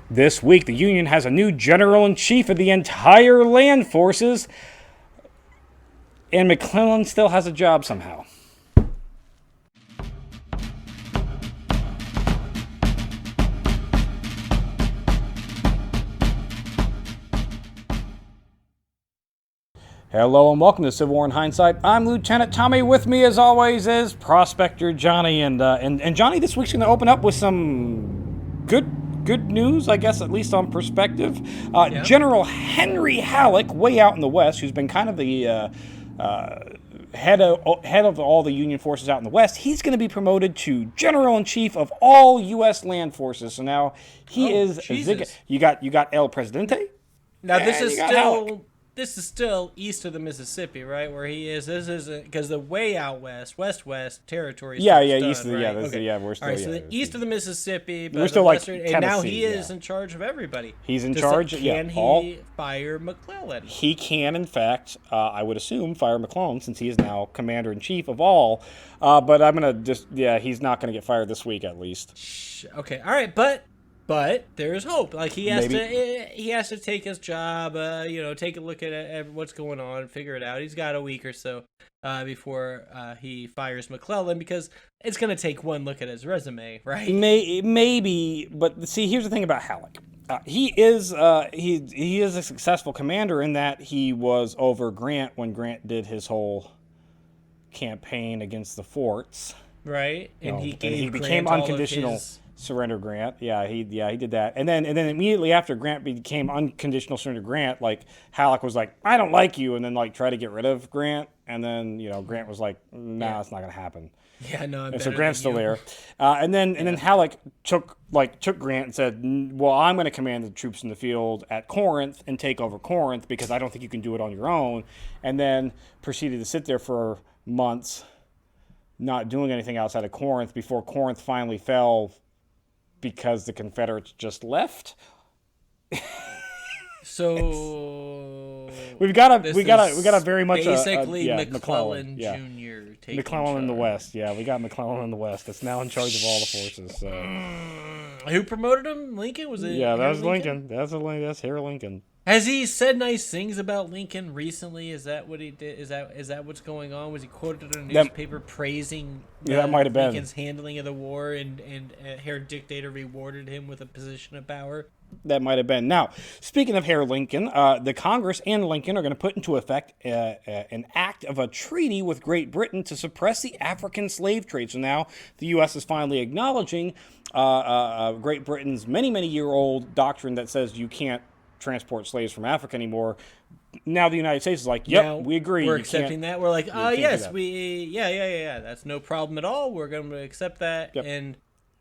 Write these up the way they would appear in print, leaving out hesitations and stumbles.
This week, the Union has a new general-in-chief of the entire land forces, and McClellan still has a job somehow. Hello and welcome to Civil War in Hindsight. I'm Lieutenant Tommy. With me, as always, is Prospector Johnny, and Johnny. This week's going to open up with some good news, I guess, at least on perspective. General Henry Halleck, way out in the West, who's been kind of the head of all the Union forces out in the West, he's going to be promoted to General-in-Chief of all U.S. land forces. So now he is. You got El Presidente. Now this is still east of the Mississippi, right? Where he is. This isn't because the way out west territory. Yeah, east of the we're still. All right, so the east of the Mississippi, but we're still like Tennessee, and now he is in charge of everybody. He's in charge. Can he fire McClellan? He can, in fact, I would assume, fire McClellan since he is now commander in chief of all. But I'm gonna he's not gonna get fired this week at least. Okay, all right, But there's hope. Like he has to take his job. Take a look at what's going on, figure it out. He's got a week or so before he fires McClellan because it's going to take one look at his resume, right? Maybe, but see, here's the thing about Halleck. He is a successful commander in that he was over Grant when Grant did his whole campaign against the forts, right? And he became unconditional. Surrender Grant, he did that, and then immediately after Grant became unconditional surrender Grant, like Halleck was like, I don't like you, and then like try to get rid of Grant, and then Grant was like, nah, it's not gonna happen. Yeah, no, and so Grant's still there, and then Halleck took Grant and said, well, I'm going to command the troops in the field at Corinth and take over Corinth because I don't think you can do it on your own, and then proceeded to sit there for months, not doing anything outside of Corinth before Corinth finally fell. Because the Confederates just left. So we got a very much basically McClellan Jr. taking McClellan in the West. Yeah, we got McClellan in the West. That's now in charge of all the forces. So. Who promoted him? Lincoln, was it? Yeah, that was Lincoln. That's Harry Lincoln. Has he said nice things about Lincoln recently? Is that what he did? Is that what's going on? Was he quoted in a newspaper praising that might have been Lincoln's handling of the war, and Herr Dictator rewarded him with a position of power? That might have been. Now, speaking of Herr Lincoln, the Congress and Lincoln are going to put into effect an act of a treaty with Great Britain to suppress the African slave trade. So now the U.S. is finally acknowledging Great Britain's many-year-old doctrine that says you can't transport slaves from Africa anymore. Now the United States is like, yep, we agree. We're accepting that. We're like, yes, that's no problem at all. We're going to accept that. Yep.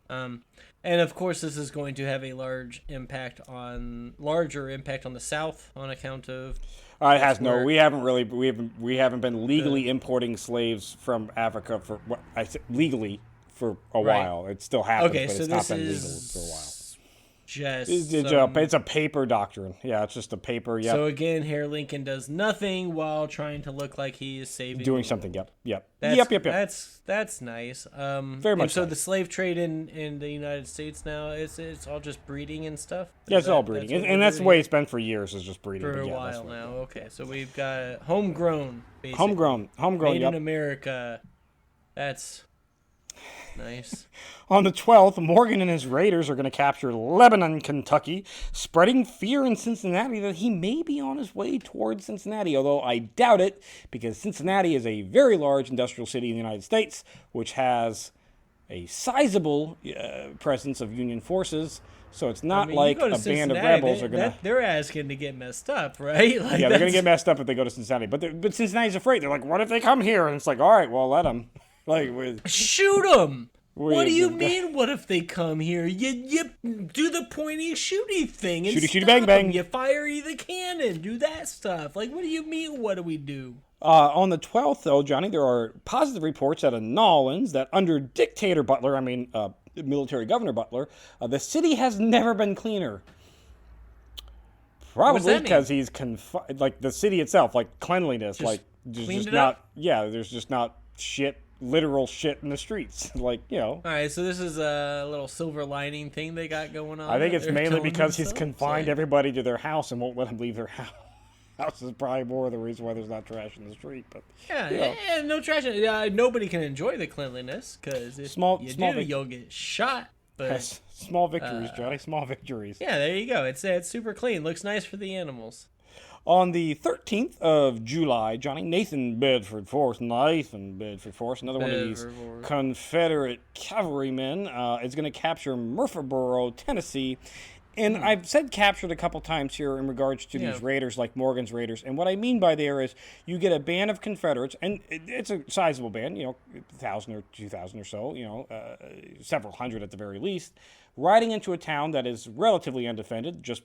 And of course, this is going to have a larger impact on the South on account of. It has no. We haven't been legally importing slaves from Africa legally for a while. It still happens, but it's not been legal for a while. It's a paper doctrine. Yeah, it's just a paper. Yeah. So again, Herr Lincoln does nothing while trying to look like he is doing something. Yep. That's nice. Very much. So the slave trade in the United States now it's all just breeding and stuff. It's all breeding, and that's the way it's been for years. Is just breeding for a while now. Okay, so we've got homegrown, basically. Homegrown, made in America. That's nice. On the 12th, Morgan and his raiders are going to capture Lebanon, Kentucky, spreading fear in Cincinnati that he may be on his way towards Cincinnati, although I doubt it, because Cincinnati is a very large industrial city in the United States, which has a sizable presence of Union forces, so it's not like a band of rebels are going to... They're asking to get messed up, right? Like they're going to get messed up if they go to Cincinnati, but Cincinnati's afraid. They're like, what if they come here? And it's like, all right, well, let them. Shoot them! What do you mean? What if they come here? You do the pointy shooty thing and shooty bang bang. You fire the cannon. Do that stuff. Like, what do you mean? What do we do? On the 12th, though, Johnny, there are positive reports out of Nolens that under dictator Butler, military governor Butler, the city has never been cleaner. Probably because he's like the city itself, like cleanliness, like there's just not. Yeah, there's just not shit literal shit in the streets. Like, All right, so this is a little silver lining thing they got going on. I think it's They're mainly killing because he's themselves? confined everybody to their house and won't let them leave their house. House is probably more of the reason why there's not trash in the street. But Yeah, and no trash. Nobody can enjoy the cleanliness because if you'll get shot. But yes, small victories, Johnny. Small victories. yeah, there you go. It's super clean. Looks nice for the animals. On the 13th of July, Johnny, Nathan Bedford Force, another one of these Confederate cavalrymen, is going to capture Murfreesboro, Tennessee. And I've said captured a couple times here in regards to these raiders, like Morgan's Raiders. And what I mean by there is you get a band of Confederates, and it's a sizable band, 1,000 or 2,000 or so, several hundred at the very least, riding into a town that is relatively undefended, just,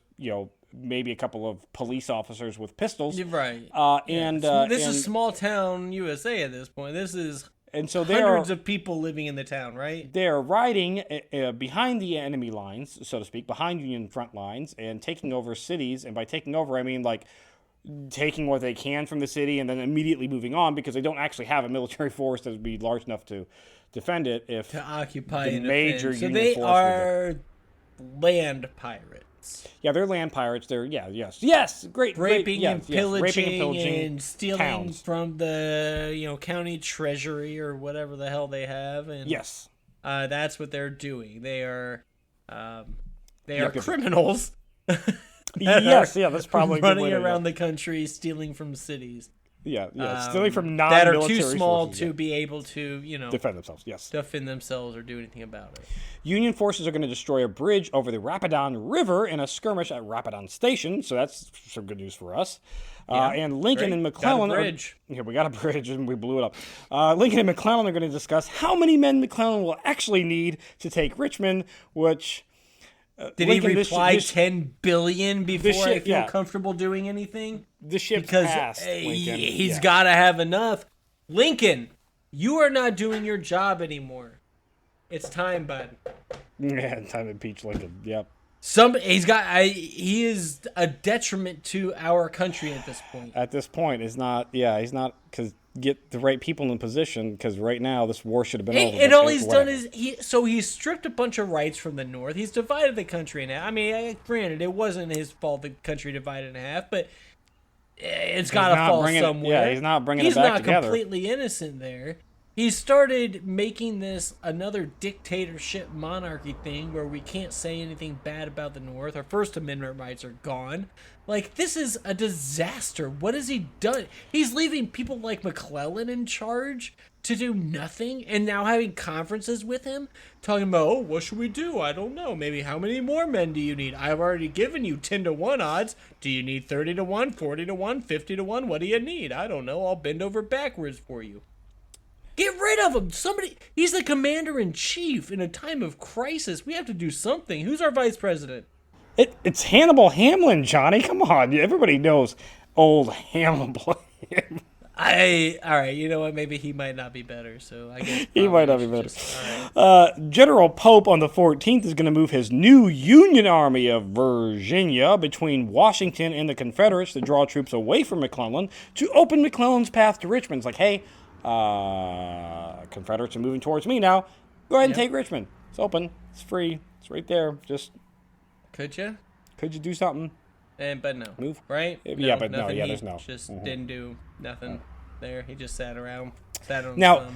maybe a couple of police officers with pistols. Right. This is small town USA at this point. This is hundreds of people living in the town, right? They are riding behind the enemy lines, so to speak, behind Union front lines, and taking over cities. And by taking over, I mean like taking what they can from the city and then immediately moving on, because they don't actually have a military force that would be large enough to defend it. To occupy the major Union force. So they are land pirates. Yeah, they're land pirates. They're great, raping and pillaging and and stealing towns from the county treasury or whatever the hell they have. And yes, that's what they're doing. They are criminals. That's probably running around the country stealing from cities. Stealing from that are non-military too small sources, to be able to, defend themselves. Yes, defend themselves or do anything about it. Union forces are going to destroy a bridge over the Rapidan River in a skirmish at Rapidan Station, so that's some good news for us. And Lincoln and McClellan we got a bridge and we blew it up. Lincoln and McClellan are going to discuss how many men McClellan will actually need to take Richmond, which. Did Lincoln, he reply 10 billion before I feel comfortable doing anything? The ship passed, Lincoln. He's got to have enough. Lincoln, you are not doing your job anymore. It's time, bud. Yeah, time to impeach Lincoln. Yep. He is a detriment to our country at this point. At this point, he's not because get the right people in position, because right now this war should have been over. And all he's done is he's stripped a bunch of rights from the North. He's divided the country in half. I mean, granted, it wasn't his fault the country divided in half, but it's got to fall somewhere. He's not bringing it back together. He's not completely innocent there. He started making this another dictatorship monarchy thing where we can't say anything bad about the North. Our First Amendment rights are gone. Like, this is a disaster. What has he done? He's leaving people like McClellan in charge to do nothing, and now having conferences with him talking about, what should we do? I don't know. Maybe how many more men do you need? I've already given you 10-1 odds. Do you need 30-1, 40-1, 50-1? What do you need? I don't know. I'll bend over backwards for you. Get rid of him. He's the commander-in-chief in a time of crisis. We have to do something. Who's our vice president? It's Hannibal Hamlin, Johnny. Come on. Everybody knows old Hannibal. All right, you know what? Maybe he might not be better, so I guess he might not be better. General Pope on the 14th is going to move his new Union Army of Virginia between Washington and the Confederates to draw troops away from McClellan to open McClellan's path to Richmond. It's like, hey, Confederates are moving towards me now. Go ahead and take Richmond. It's open. It's free. It's right there. Just could you do something? But no, move right? There's no. Just didn't do nothing there. He just sat around. Now,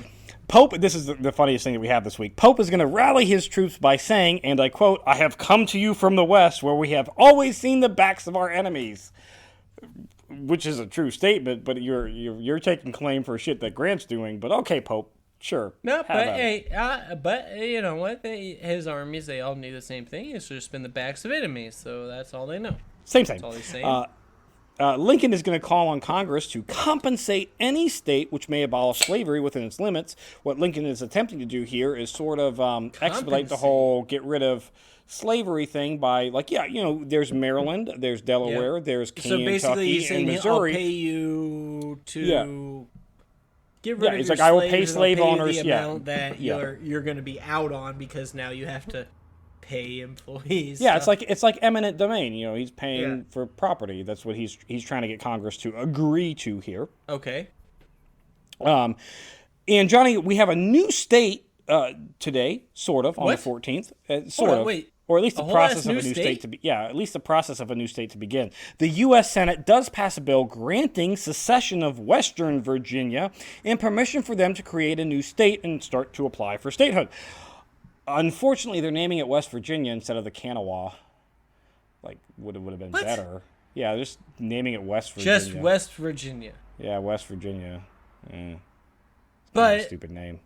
Pope. This is the funniest thing that we have this week. Pope is going to rally his troops by saying, and I quote, "I have come to you from the west, where we have always seen the backs of our enemies." Which is a true statement, but you're taking claim for shit that Grant's doing. But okay, Pope, sure. No, but you know what? His armies, they all knew the same thing. It's just been the backs of enemies, so that's all they know. Same. That's all he's saying. Lincoln is going to call on Congress to compensate any state which may abolish slavery within its limits. What Lincoln is attempting to do here is sort of expedite the whole get rid of slavery thing by, like, there's Maryland, there's Delaware, there's Kentucky, and Missouri. I'll pay you to get rid of it's your like, I will slaves, pay slave owners the amount that you're going to be out on, because now you have to pay employees. Yeah, so. It's like eminent domain. He's paying for property. That's what he's trying to get Congress to agree to here. Okay. And Johnny, we have a new state today, sort of, on What? the 14th. Hold on, wait. Or at least the A whole process ass of a new new state? state to be. Yeah, at least the process of a new state to begin. The U.S. Senate does pass a bill granting secession of Western Virginia and permission for them to create a new state and start to apply for statehood. Unfortunately, they're naming it West Virginia instead of the Kanawha. Like, would have been What? better. Yeah, just naming it West Virginia. Just West Virginia. Yeah, West Virginia. Yeah. But Stupid name.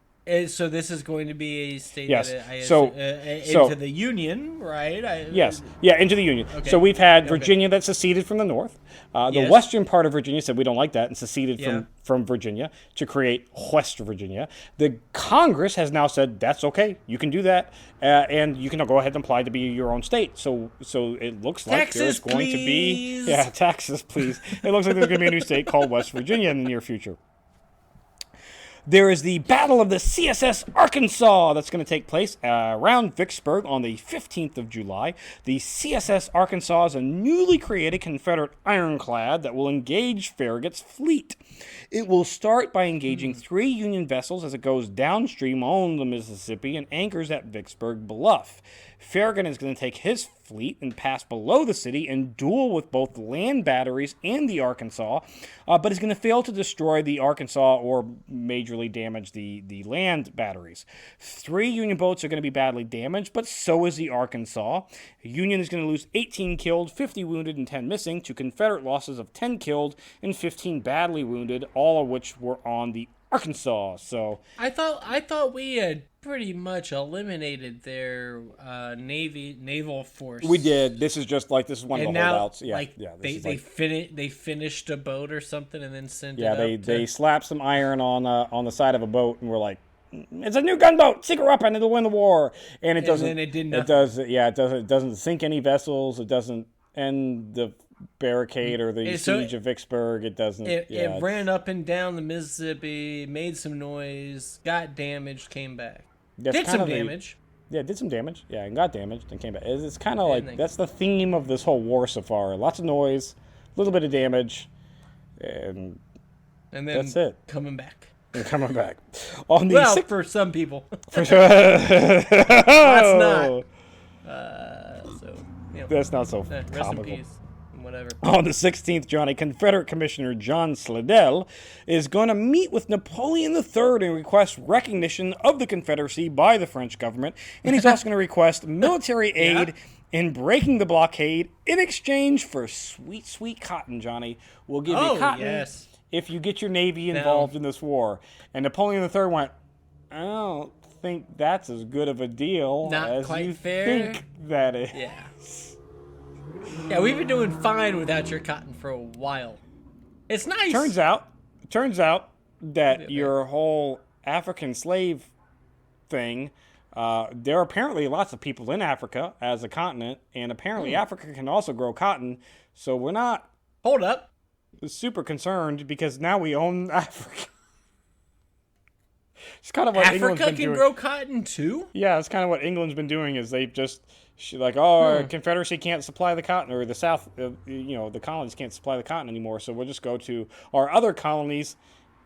so this is going to be a state Yes. that So- into the Union, right? Yes. Yeah, into the Union. Okay. So we've had Virginia that seceded from the North. The Yes. western part of Virginia said we don't like that and seceded Yeah. from Virginia to create West Virginia. The Congress has now said that's okay. You can do that, and you can go ahead and apply to be your own state. So it looks like Texas, there's going to be please. Texas, please. It looks like there's going to be a new state called West Virginia in the near future. There is the Battle of the CSS Arkansas that's going to take place around Vicksburg on the 15th of July. The CSS Arkansas is a newly created Confederate ironclad that will engage Farragut's fleet. It will start by engaging 3 Union vessels as it goes downstream on the Mississippi and anchors at Vicksburg Bluff. Farragut is going to take his fleet and pass below the city and duel with both the land batteries and the Arkansas, but is going to fail to destroy the Arkansas or majorly damage the land batteries. 3 Union boats are going to be badly damaged, but so is the Arkansas. Union is going to lose 18 killed, 50 wounded, and 10 missing, to Confederate losses of 10 killed and 15 badly wounded, all of which were on the Arkansas. So I thought we had pretty much eliminated their naval force. we did. This is one of the holdouts. Yeah, like yeah. they finished a boat or something and then sent Yeah, it up they slapped some iron on the side of a boat and were like, "It's a new gunboat. Sink her up and it'll win the war." And it doesn't. then it did nothing. It does. Yeah, it doesn't. It doesn't sink any vessels. It doesn't end the barricade or the siege of Vicksburg. It doesn't. It ran up and down the Mississippi, made some noise, got damaged, came back. Did some damage. Yeah, did some damage. Yeah, and got damaged and came back. It's kind of like that's the theme of this whole war so far. Lots of noise, a little bit of damage, and then that's it. Coming back. And coming back. On the for some people. That's not. That's not so rest comical. in peace. Whatever. On the 16th, Johnny, Confederate Commissioner John Slidell is going to meet with Napoleon III and request recognition of the Confederacy by the French government. And he's also going to request military aid in breaking the blockade in exchange for sweet, sweet cotton, Johnny. We'll give you cotton if you get your Navy involved in this war. And Napoleon III went, I don't think that's as good of a deal as you think that is. Yeah. Yeah, we've been doing fine without your cotton for a while. It's nice. Turns out that your whole African slave thing, there are apparently lots of people in Africa as a continent, and apparently Africa can also grow cotton, so we're not Hold up. super concerned because now we own Africa. It's kind of what England's Africa been can doing. grow cotton too? Yeah, it's kind of what England's been doing is they've just our Confederacy can't supply the cotton, or the South, the colonies can't supply the cotton anymore, so we'll just go to our other colonies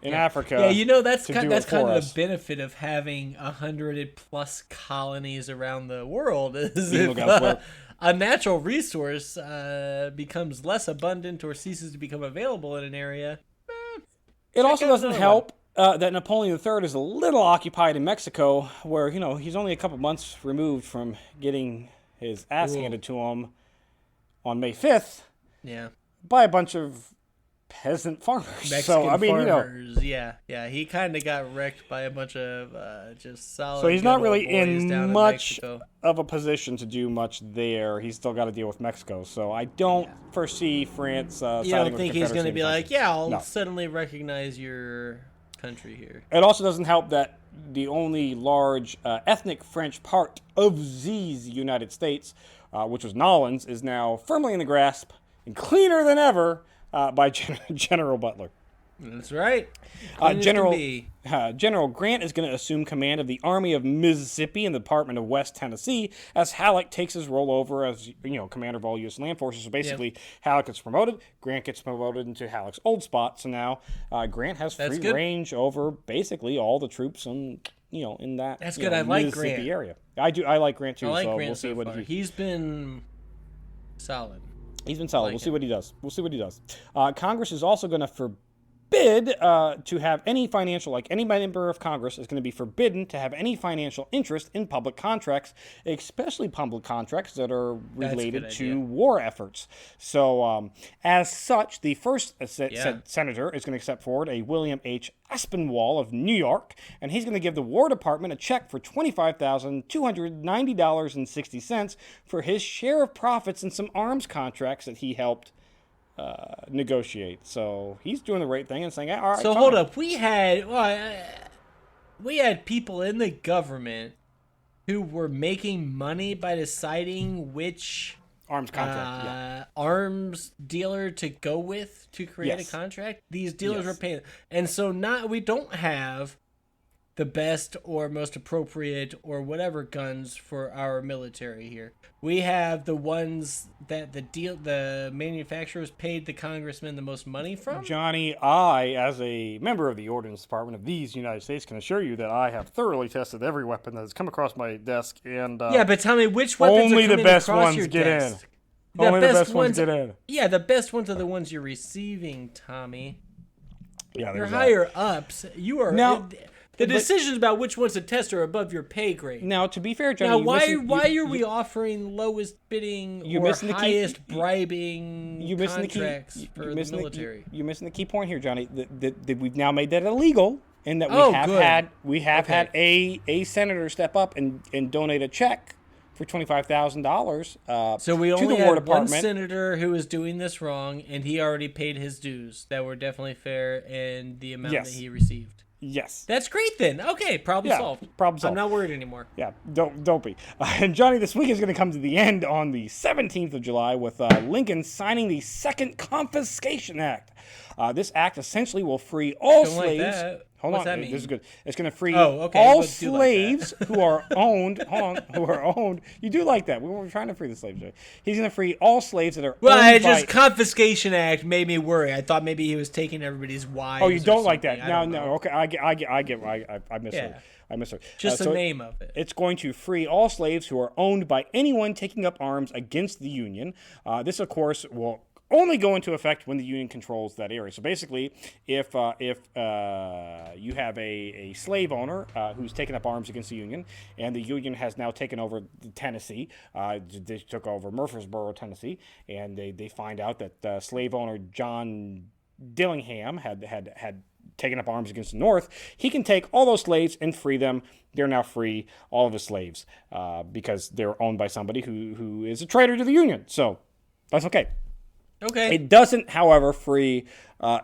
in Africa. Yeah, that's kind of us. the benefit of having 100+ colonies around the world is You if look out a natural resource becomes less abundant or ceases to become available in an area. It also out doesn't another help that Napoleon III is a little occupied in Mexico, where he's only a couple months removed from getting his ass handed to him on May 5th. Yeah. By a bunch of peasant farmers. Mexican farmers. Yeah. He kind of got wrecked by a bunch of just solid. So he's not really boys down in much of a position to do much there. He's still got to deal with Mexico. So I don't foresee France. You don't think he's going to be like, I'll suddenly recognize your country here. It also doesn't help that the only large ethnic French part of the United States, which was Nolans, is now firmly in the grasp and cleaner than ever by General Butler. That's right. General Grant is going to assume command of the Army of Mississippi and the Department of West Tennessee as Halleck takes his role over as commander of all U.S. land forces. So basically, Halleck gets promoted, Grant gets promoted into Halleck's old spot. So now Grant has free range over basically all the troops in that That's good. I like Mississippi Grant. area. I do. I like Grant too. I like so Grant we'll see what he's been solid. He's been solid. We'll see what he does. Congress is also going to forbid to have any financial, like any member of Congress is going to be forbidden to have any financial interest in public contracts, especially public contracts that are related to war efforts. So, as such, the first senator is going to step forward, a William H. Aspinwall of New York, and he's going to give the War Department a check for $25,290.60 for his share of profits in some arms contracts that he helped negotiate. So he's doing the right thing and saying, all right. So hold up, we had people in the government who were making money by deciding which arms contract, arms dealer to go with to create a contract. These dealers were paying, and so we don't have the best or most appropriate or whatever guns for our military here. We have the ones that the manufacturers paid the congressman the most money from. Johnny, I, as a member of the Ordnance Department of these United States, can assure you that I have thoroughly tested every weapon that has come across my desk. And but tell me which weapons only are coming the best across ones your get desk? in. Only the best ones get in. Yeah, the best ones are the ones you're receiving, Tommy. Yeah, you're higher ups. You are now. The decisions about which ones to test are above your pay grade. Now, to be fair, Johnny, why are we offering lowest bidding or highest bribing contracts for the military? You're missing the key point here, Johnny. That we've now made that illegal, and that we have had a senator step up and donate a check for $25,000. So we to only the War had one Department. senator who was doing this wrong, and he already paid his dues that were definitely fair and the amount that he received. Yes. That's great then. Okay, problem solved. Problem solved. I'm not worried anymore. Yeah, don't be. And Johnny, this week is going to come to the end on the 17th of July with Lincoln signing the Second Confiscation Act. This act essentially will free all slaves. Like that. Hold What's on, that mean? this is good. It's going to free all slaves who are owned. Who are owned. You do like that. We were trying to free the slaves. Right? He's going to free all slaves that are owned by. Confiscation Act made me worry. I thought maybe he was taking everybody's wives. Oh, you don't like that? No. Okay, I get. I misheard. I misheard. Just the name of it. It's going to free all slaves who are owned by anyone taking up arms against the Union. This, of course, will only go into effect when the Union controls that area. So basically, if you have a slave owner who's taken up arms against the Union, and the Union has now taken over Tennessee, they took over Murfreesboro, Tennessee, and they find out that slave owner John Dillingham had taken up arms against the North, he can take all those slaves and free them. They're now free, all of his slaves, because they're owned by somebody who is a traitor to the Union. So that's okay. Okay. It doesn't, however, free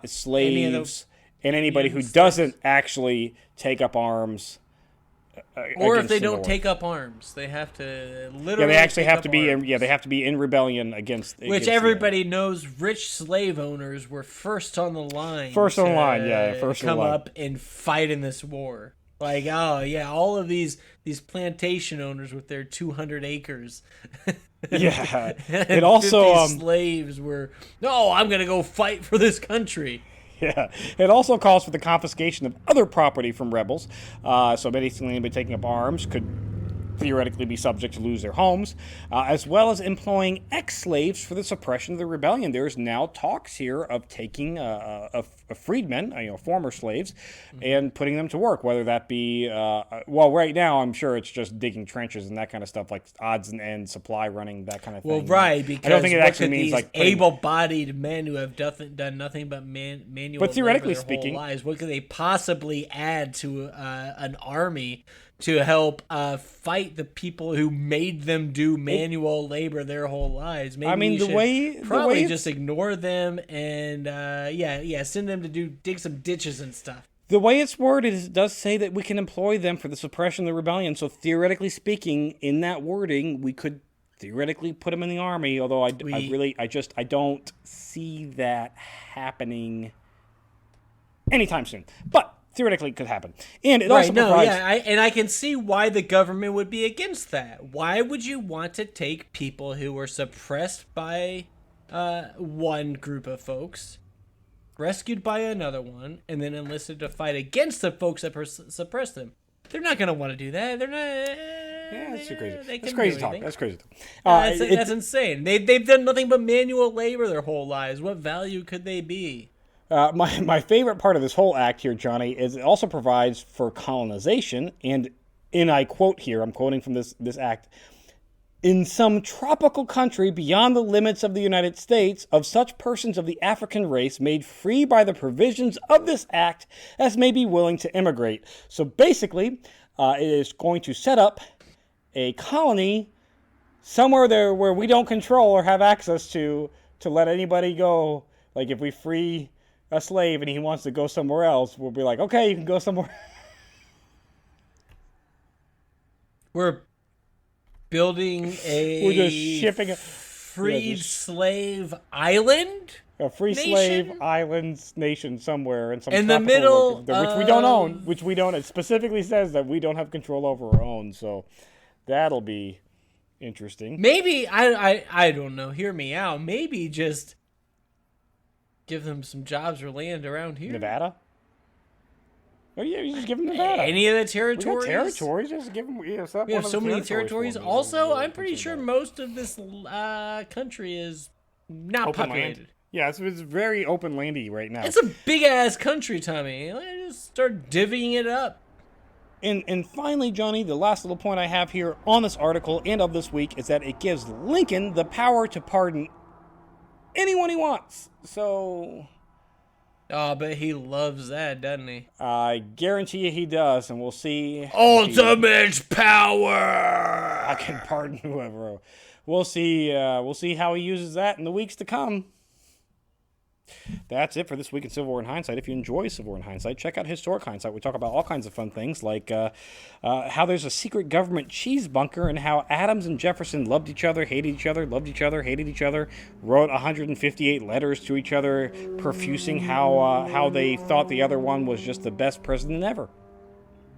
slaves and anybody who doesn't actually take up arms. Or if they don't take up arms, they have to literally. Yeah, they actually have to be. Arms. They have to be in rebellion against. Which everybody knows, rich slave owners were first on the line. First on the line, First come up and fight in this war. Like, all of these plantation owners with their 200 acres. Yeah, it also slaves were. No, I'm gonna go fight for this country. Yeah, it also calls for the confiscation of other property from rebels. So basically, anybody taking up arms could theoretically be subject to lose their homes, as well as employing ex-slaves for the suppression of the rebellion. There's now talks here of taking a freedmen, former slaves, and putting them to work, whether that be, right now I'm sure it's just digging trenches and that kind of stuff, like odds and ends, supply running, that kind of thing. Well, right, because I don't think it actually means like able-bodied men who have done nothing but manual but theoretically labor their speaking, whole lives, what could they possibly add to an army to help fight the people who made them do manual labor their whole lives? Maybe just ignore them and send them to dig some ditches and stuff. The way it's worded it does say that we can employ them for the suppression of the rebellion. So theoretically speaking, in that wording, we could theoretically put them in the army. Although I don't see that happening anytime soon. But theoretically, it could happen. And it also provides... I can see why the government would be against that. Why would you want to take people who were suppressed by one group of folks, rescued by another one, and then enlisted to fight against the folks that suppressed them? They're not going to want to do that. They're not... Yeah, that's too crazy. That's crazy talk. That's crazy talk. That's insane. They've done nothing but manual labor their whole lives. What value could they be? My favorite part of this whole act here, Johnny, is it also provides for colonization, and I quote here, I'm quoting from this act, in some tropical country beyond the limits of the United States, of such persons of the African race made free by the provisions of this act as may be willing to immigrate. So basically, it is going to set up a colony somewhere there where we don't control or have access to let anybody go. Like if we free a slave and he wants to go somewhere else, we'll be like, okay, you can go somewhere. We're building We're just shipping a freed slave island? A free nation? Slave islands nation somewhere in some in the tropical middle, which we don't own, which we don't. It specifically says that we don't have control over our own, so that'll be interesting. Maybe I don't know. Hear me out. Maybe just give them some jobs or land around here. Nevada. Oh yeah, you just give them Nevada. Any of the territories? We got territories. Just give them. We have so many territories. Also, I'm pretty sure most of this country is not open populated. Land. Yeah, it's very open landy right now. It's a big ass country, Tommy. Let's just start divvying it up. And finally, Johnny, the last little point I have here on this article and of this week is that it gives Lincoln the power to pardon anyone he wants. So... Oh, but he loves that, doesn't he? I guarantee you he does, and we'll see. Ultimate power! I can pardon whoever. We'll see. We'll see how he uses that in the weeks to come. That's it for this week in Civil War in Hindsight. If you enjoy Civil War in Hindsight, check out Historic Hindsight. We talk about all kinds of fun things, like how there's a secret government cheese bunker and how Adams and Jefferson loved each other, hated each other, loved each other, hated each other, wrote 158 letters to each other, profusing how they thought the other one was just the best president ever.